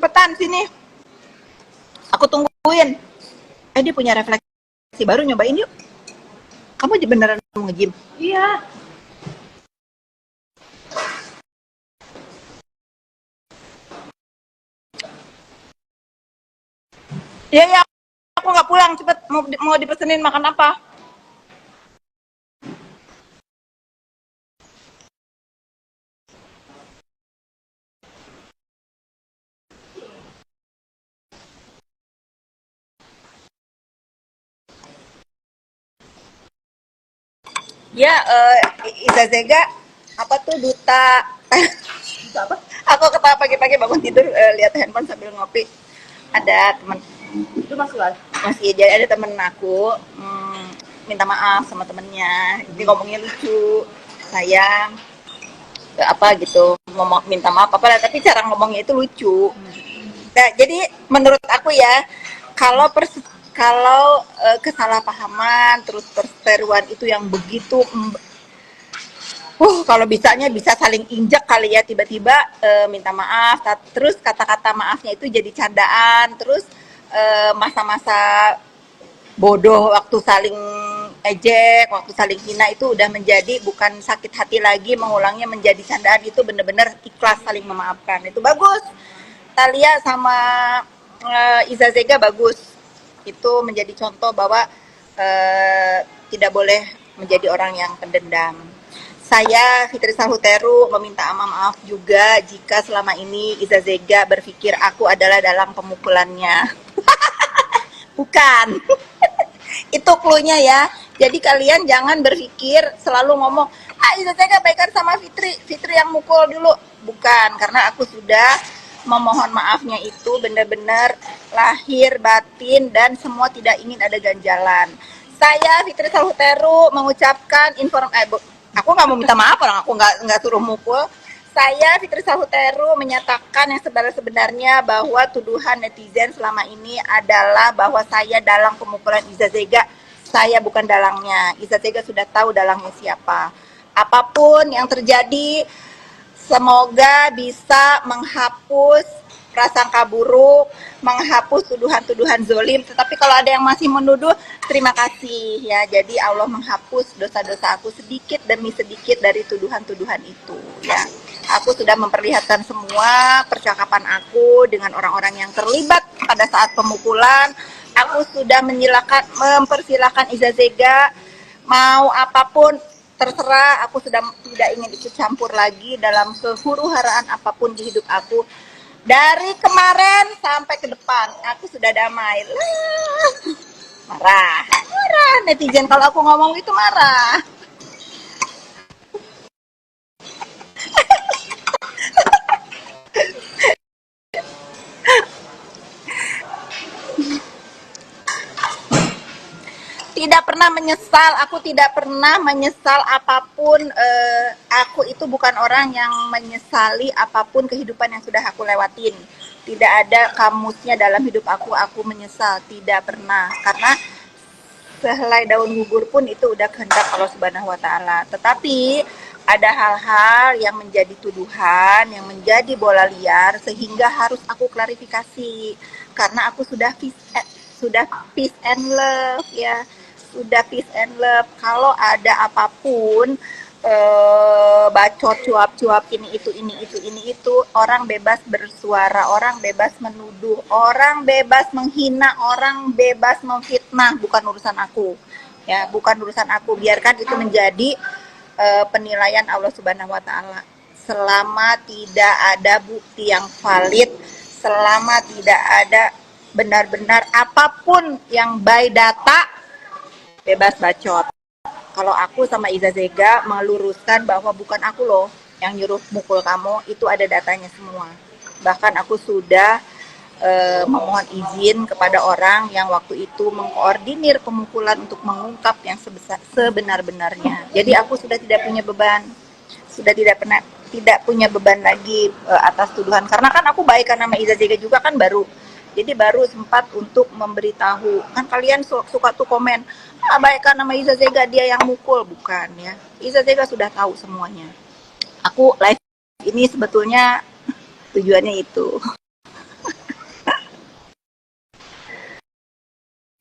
cepetan sini. Aku tungguin. Dia punya refleksi baru, nyobain yuk. Kamu beneran mau nge-gym? Iya. Iya, aku nggak pulang. Cepet, mau dipesenin makan apa? Ya, Izazega apa tuh duta Apa? aku ketawa pagi-pagi bangun tidur lihat handphone sambil ngopi. Ada teman Itu masuk lah. masih jadi ada temen aku minta maaf sama temennya. Ini ngomongnya lucu, sayang, apa gitu, ngomong minta maaf apa, tapi cara ngomongnya itu lucu. Nah, jadi menurut aku ya, kalau kesalahpahaman terus perseteruan itu yang begitu kalau bisanya bisa saling injak kali ya, tiba-tiba minta maaf, terus kata-kata maafnya itu jadi candaan, terus masa-masa bodoh waktu saling ejek, waktu saling hina itu udah menjadi bukan sakit hati lagi, mengulangnya menjadi candaan, itu bener-bener ikhlas saling memaafkan. Itu bagus. Talia sama Iza Zega bagus. Itu menjadi contoh bahwa tidak boleh menjadi orang yang pendendam. Saya, Fitri Salhuteru, meminta maaf juga jika selama ini Iza Zega berpikir aku adalah dalang pemukulannya. Bukan. Itu cluenya ya. Jadi kalian jangan berpikir selalu ngomong, Iza Zega baikan sama Fitri, Fitri yang mukul dulu. Bukan, karena aku sudah memohon maafnya itu benar-benar lahir, batin, dan semua tidak ingin ada ganjalan. Saya, Fitri Salhuteru, mengucapkan aku nggak mau minta maaf, orang aku nggak suruh mukul. Saya, Fitri Salhuteru, menyatakan yang sebenarnya bahwa tuduhan netizen selama ini adalah bahwa saya dalang pemukulan Iza Zega. Saya bukan dalangnya. Iza Zega sudah tahu dalangnya siapa. Apapun yang terjadi, semoga bisa menghapus prasangka buruk, menghapus tuduhan-tuduhan zolim. Tetapi kalau ada yang masih menuduh, terima kasih ya. Jadi Allah menghapus dosa-dosa aku sedikit demi sedikit dari tuduhan-tuduhan itu ya. Aku sudah memperlihatkan semua percakapan aku dengan orang-orang yang terlibat pada saat pemukulan. Aku sudah mempersilahkan Iza Zega mau apapun terserah. Aku sudah tidak ingin ikut campur lagi dalam kehuru-haraan apapun di hidup aku. Dari kemarin sampai ke depan aku sudah damai. Marah netizen kalau aku ngomong itu marah. Tidak pernah menyesal, aku tidak pernah menyesal apapun. Aku itu bukan orang yang menyesali apapun kehidupan yang sudah aku lewatin. Tidak ada kamusnya dalam hidup aku menyesal, tidak pernah. Karena sehelai daun gugur pun itu udah kehendak Allah Subhanahu wa taala. Tetapi ada hal-hal yang menjadi tuduhan, yang menjadi bola liar sehingga harus aku klarifikasi. Karena aku sudah peace and love ya. Sudah peace and love. Kalau ada apapun bacot, cuap-cuap, ini itu, orang bebas bersuara, orang bebas menuduh, orang bebas menghina, orang bebas memfitnah, bukan urusan aku ya, bukan urusan aku. Biarkan itu menjadi penilaian Allah Subhanahu wa taala. Selama tidak ada bukti yang valid, selama tidak ada benar-benar apapun yang by data, bebas bacot. Kalau aku sama Iza Zega meluruskan bahwa bukan aku loh yang nyuruh mukul kamu, itu ada datanya semua. Bahkan aku sudah memohon izin kepada orang yang waktu itu mengkoordinir pemukulan untuk mengungkap yang sebenar-benarnya. Jadi aku sudah tidak punya beban, sudah tidak punya beban lagi atas tuduhan. Karena kan aku baikan sama Iza Zega juga kan baru. Jadi baru sempat untuk memberitahu. Kan kalian suka tuh komen, baikan nama Iza Zega dia yang mukul. Bukan ya. Iza Zega sudah tahu semuanya. Aku live ini sebetulnya tujuannya itu.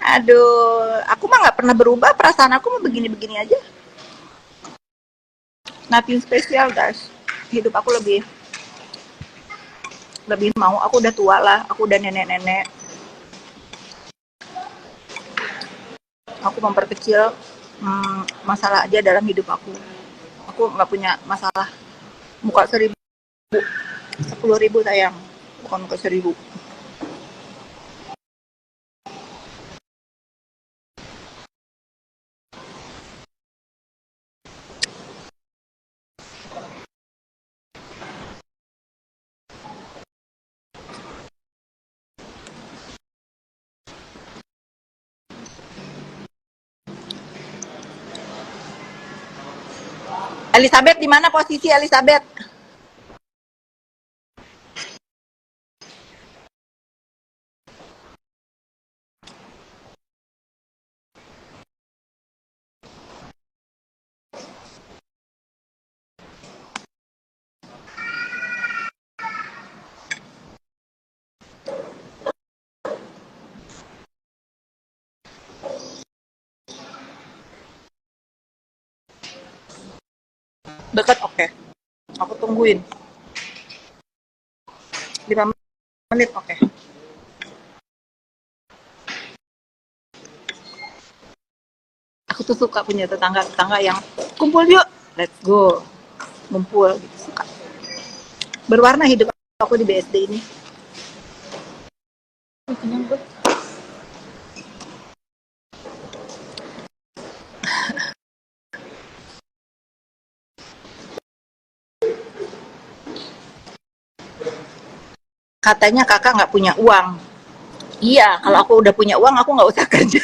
Aduh, aku mah nggak pernah berubah, perasaan aku mah begini-begini aja. Nothing spesial, guys. Hidup aku lebih lebih mau, aku udah tua lah, aku udah nenek-nenek. Aku memperkecil masalah aja dalam hidup aku. Aku nggak punya masalah. Muka 1.000, 10.000 sayang, bukan muka 1.000. Elizabeth di mana posisi Elizabeth? Dekat, oke. Okay. Aku tungguin. 5 menit, oke. Okay. Aku tuh suka punya tetangga-tetangga yang kumpul yuk, let's go. Ngumpul gitu, suka. Berwarna hidup aku di BSD ini. Kenyang gue. Katanya kakak nggak punya uang. Iya, kalau aku udah punya uang, aku nggak usah kerja.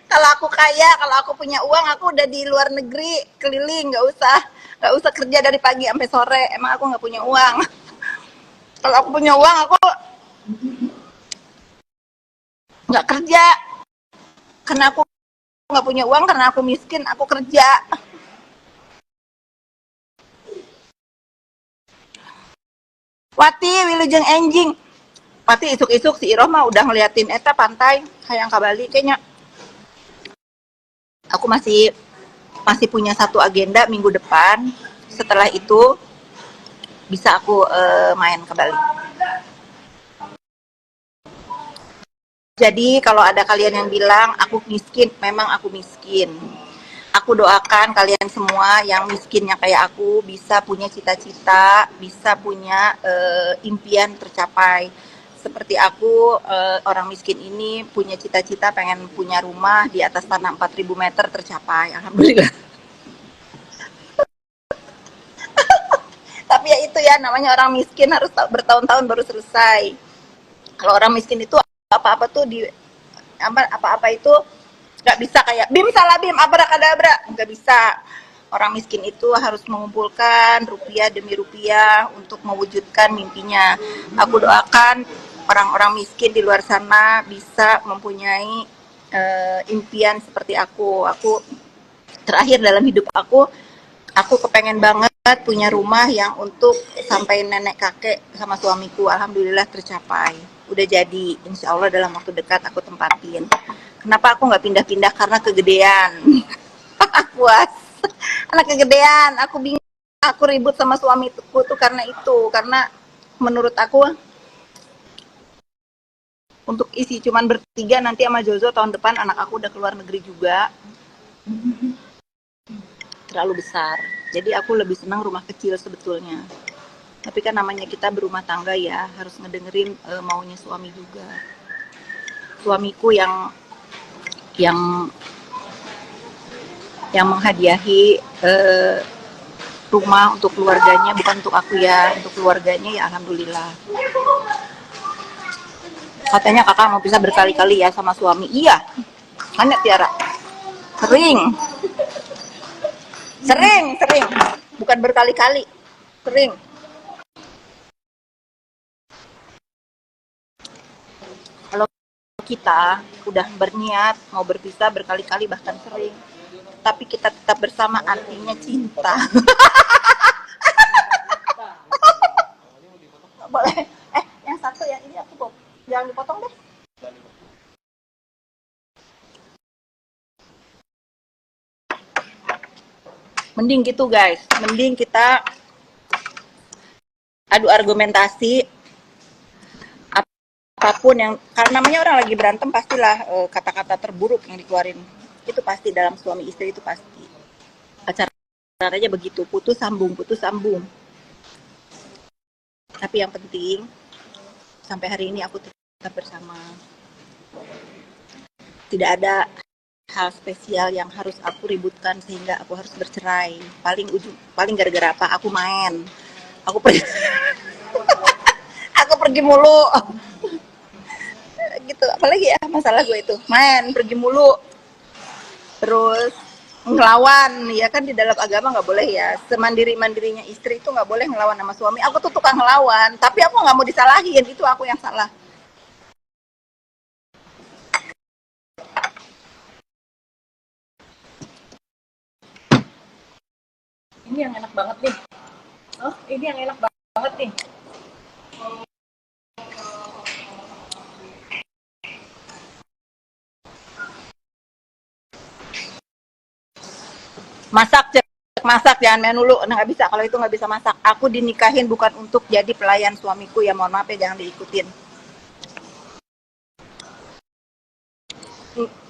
Kalau aku kaya, kalau aku punya uang, aku udah di luar negeri, keliling, nggak usah kerja dari pagi sampai sore. Emang aku nggak punya uang. Kalau aku punya uang, aku nggak kerja. Karena aku nggak punya uang, karena aku miskin, aku kerja. Wati, wilujeng enjing. Wati isuk-isuk si Iroh mah udah ngeliatin eta pantai, hayang ka Bali kayaknya. Aku masih masih punya satu agenda minggu depan. Setelah itu bisa aku main ke Bali. Jadi kalau ada kalian yang bilang aku miskin, memang aku miskin. Aku doakan kalian semua yang miskinnya kayak aku bisa punya cita-cita, bisa punya impian tercapai. Seperti aku, orang miskin ini punya cita-cita pengen punya rumah di atas tanah 4.000 meter tercapai. Alhamdulillah. Tapi ya itu ya, namanya orang miskin harus bertahun-tahun baru selesai. Kalau orang miskin itu apa-apa tuh di apa-apa itu nggak bisa kayak bim salah bim abrakadabra, nggak bisa. Orang miskin itu harus mengumpulkan rupiah demi rupiah untuk mewujudkan mimpinya. Aku doakan orang-orang miskin di luar sana bisa mempunyai impian seperti aku. Aku terakhir dalam hidup aku kepengen banget punya rumah yang untuk sampai nenek kakek sama suamiku. Alhamdulillah tercapai, udah jadi, insya Allah dalam waktu dekat aku tempatin. Kenapa aku nggak pindah-pindah? Karena kegedean. Puas. Anak kegedean, aku bingung, aku ribut sama suamiku tuh karena menurut aku untuk isi cuman bertiga, nanti sama Jojo tahun depan anak aku udah keluar negeri juga, terlalu besar. Jadi aku lebih senang rumah kecil sebetulnya. Tapi kan namanya kita berumah tangga ya, harus ngedengerin maunya suami juga. Suamiku yang menghadiahi rumah untuk keluarganya, bukan untuk aku ya, untuk keluarganya ya alhamdulillah. Katanya kakak mau bisa berkali-kali ya sama suami. Iya, kan ya Tiara? Sering. Sering. Bukan berkali-kali, sering. Kalau kita udah berniat mau berpisah berkali-kali bahkan sering, tapi kita tetap bersama, artinya cinta. Boleh. Yang satu yang ini aku jangan dipotong deh. Mending gitu guys, mending kita adu argumentasi, apapun yang, karena namanya orang lagi berantem pastilah kata-kata terburuk yang dikeluarin itu pasti dalam suami istri itu pasti. Pacaran aja begitu, putus sambung, putus sambung. Tapi yang penting sampai hari ini aku tetap bersama. Tidak ada hal spesial yang harus aku ributkan sehingga aku harus bercerai. Paling gara-gara apa? Aku main. Aku pergi aku pergi mulu. Gitu. Apalagi ya masalah gue itu. Main, pergi mulu. Terus ngelawan, ya kan di dalam agama nggak boleh ya. Semandiri-mandirinya istri itu nggak boleh ngelawan sama suami. Aku tuh tukang ngelawan, tapi aku nggak mau disalahin. Itu aku yang salah. Ini yang enak banget nih. Oh, ini yang enak banget nih. Masak jangan main dulu. Nah, nggak bisa, kalau itu nggak bisa masak. Aku dinikahin bukan untuk jadi pelayan suamiku, ya mohon maaf ya, jangan diikutin.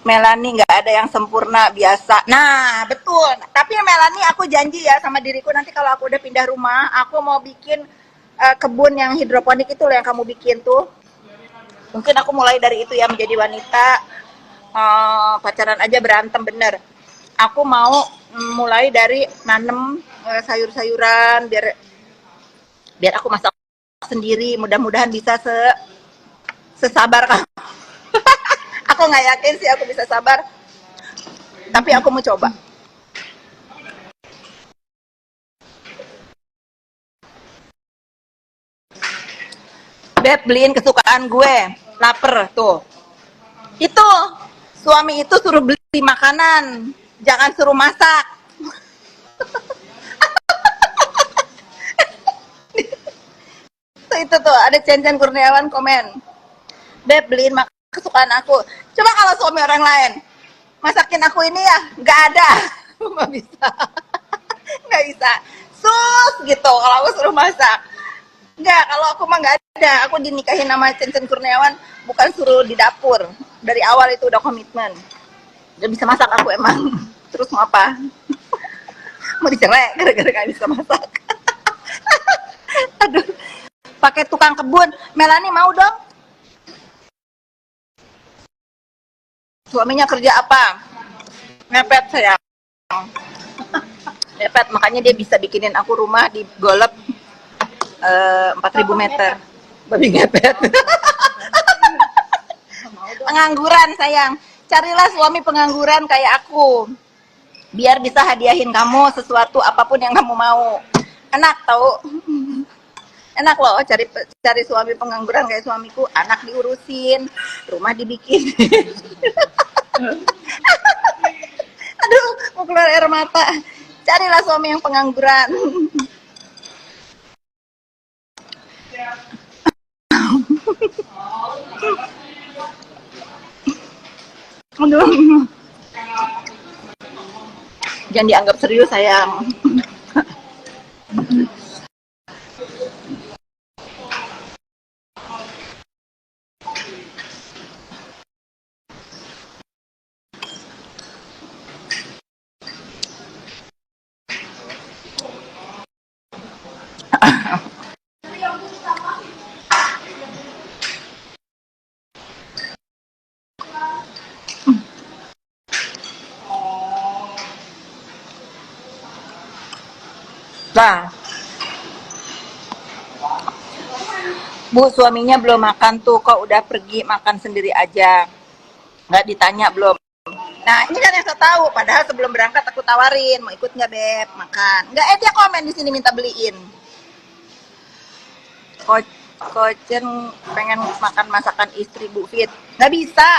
Melani nggak ada yang sempurna, biasa. Nah betul, tapi Melani aku janji ya sama diriku, nanti kalau aku udah pindah rumah aku mau bikin kebun yang hidroponik itu loh yang kamu bikin tuh. Mungkin aku mulai dari itu ya, menjadi wanita pacaran aja berantem bener. Aku mau mulai dari nanem sayur-sayuran, biar aku masak sendiri. Mudah-mudahan bisa sesabar kamu. Aku nggak yakin sih aku bisa sabar, tapi aku mau coba. Beb, beliin kesukaan gue, lapar tuh. Itu suami itu suruh beli makanan, jangan suruh masak. Itu tuh ada Cen Kurniawan komen, Beb, beliin kesukaan aku. Coba kalau suami orang lain masakin aku ini ya, nggak ada. Nggak bisa. Nggak bisa. Sus gitu kalau aku suruh masak. Nggak, kalau aku mah nggak ada. Aku dinikahin sama Cen Kurniawan bukan suruh di dapur. Dari awal itu udah komitmen. Udah bisa masak aku emang. Terus mau apa? Mau dicerai gara-gara nggak bisa masak. Aduh, pakai tukang kebun. Melani mau dong? Suaminya kerja apa? Ngepet sayang. Ngepet, makanya dia bisa bikinin aku rumah di Golep 4.000 meter. Babi ngepet. Pengangguran sayang. Carilah suami pengangguran kayak aku. Biar bisa hadiahin kamu sesuatu apapun yang kamu mau. Enak tau. Enak loh cari suami pengangguran kayak suamiku. Anak diurusin, rumah dibikin. Aduh, mau keluar air mata. Carilah suami yang pengangguran. Aduh. Jangan dianggap serius sayang. Nah, Bu, suaminya belum makan tuh, kok udah pergi makan sendiri aja. Nggak ditanya belum. Nah, ini kan yang saya tahu. Padahal sebelum berangkat aku tawarin, mau ikut nggak Beb makan. Nggak, dia komen di sini minta beliin. Kocen pengen makan masakan istri Bu Fit. Nggak bisa.